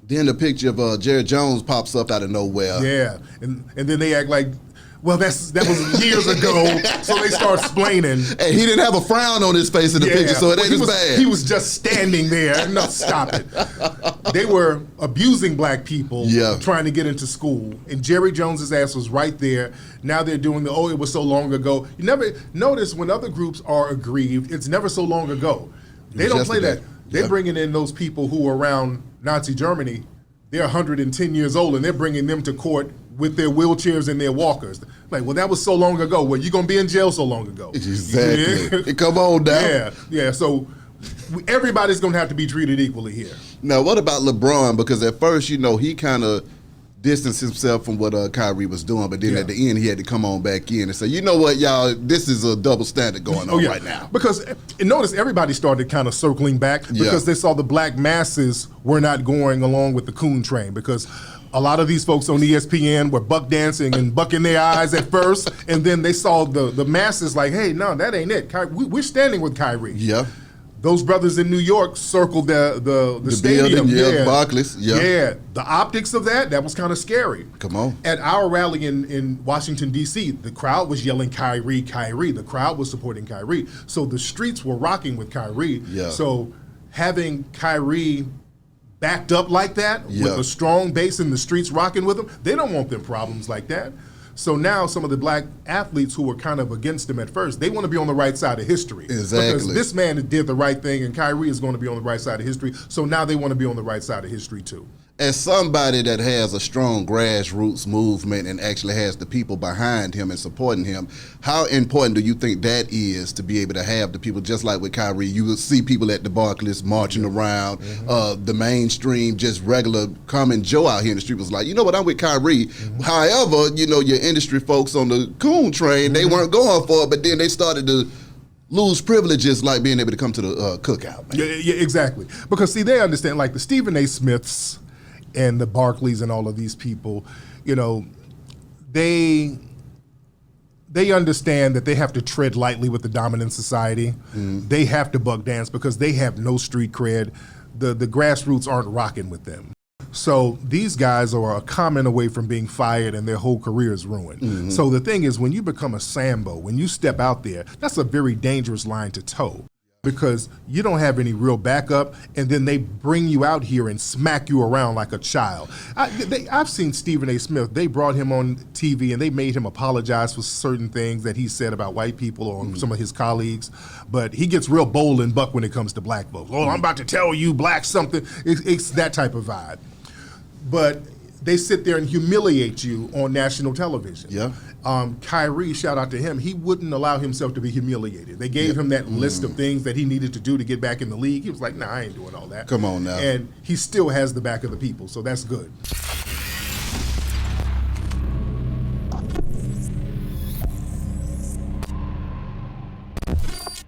Then the picture of Jerry Jones pops up out of nowhere. Yeah, and then they act like, well, that was years ago, so they start explaining. And he didn't have a frown on his face in the picture, so it ain't as bad. He was just standing there. No, stop it. They were abusing black people trying to get into school, and Jerry Jones's ass was right there. Now they're doing it was so long ago. You never notice when other groups are aggrieved, it's never so long ago. They don't play that. They're bringing in those people who were around Nazi Germany. They're 110 years old, and they're bringing them to court with their wheelchairs and their walkers. Like, well, that was so long ago. Well, you're going to be in jail so long ago. Exactly. Come on now. Yeah. So everybody's going to have to be treated equally here. Now, what about LeBron? Because at first, he kind of distanced himself from what Kyrie was doing, but then at the end, he had to come on back in and say, you know what, y'all, this is a double standard going on right now. Because notice everybody started kind of circling back because they saw the black masses were not going along with the coon train, because a lot of these folks on ESPN were buck dancing and bucking their eyes at first, and then they saw the masses like, hey, no, that ain't it. We're standing with Kyrie. Yeah. Those brothers in New York circled the stadium. Building, Barclays. Yeah. The optics of that was kind of scary. Come on. At our rally in Washington, D.C., the crowd was yelling Kyrie, Kyrie. The crowd was supporting Kyrie. So the streets were rocking with Kyrie. Yeah. So having Kyrie backed up like that with a strong base in the streets rocking with them, they don't want them problems like that. So now some of the black athletes who were kind of against him at first, they want to be on the right side of history. Exactly. Because this man did the right thing, and Kyrie is going to be on the right side of history. So now they want to be on the right side of history too. As somebody that has a strong grassroots movement and actually has the people behind him and supporting him, how important do you think that is to be able to have the people, just like with Kyrie? You would see people at the Barclays marching around, the mainstream, just regular common Joe out here in the street was like, you know what, I'm with Kyrie. However, your industry folks on the coon train, they weren't going for it, but then they started to lose privileges like being able to come to the cookout. Man. Yeah, exactly. Because see, they understand, like the Stephen A. Smiths and the Barclays and all of these people, they understand that they have to tread lightly with the dominant society. They have to buck dance because they have no street cred. The grassroots aren't rocking with them. So these guys are a comment away from being fired and their whole career is ruined. So the thing is, when you become a Sambo, when you step out there, that's a very dangerous line to toe, because you don't have any real backup, and then they bring you out here and smack you around like a child. I've seen Stephen A. Smith. They brought him on TV and they made him apologize for certain things that he said about white people or some of his colleagues, but he gets real bold and buck when it comes to black folks. Oh, I'm about to tell you black something. It's that type of vibe. But they sit there and humiliate you on national television. Yeah. Kyrie, shout out to him, he wouldn't allow himself to be humiliated. They gave him that list of things that he needed to do to get back in the league. He was like, nah, I ain't doing all that. Come on now. And he still has the back of the people, so that's good.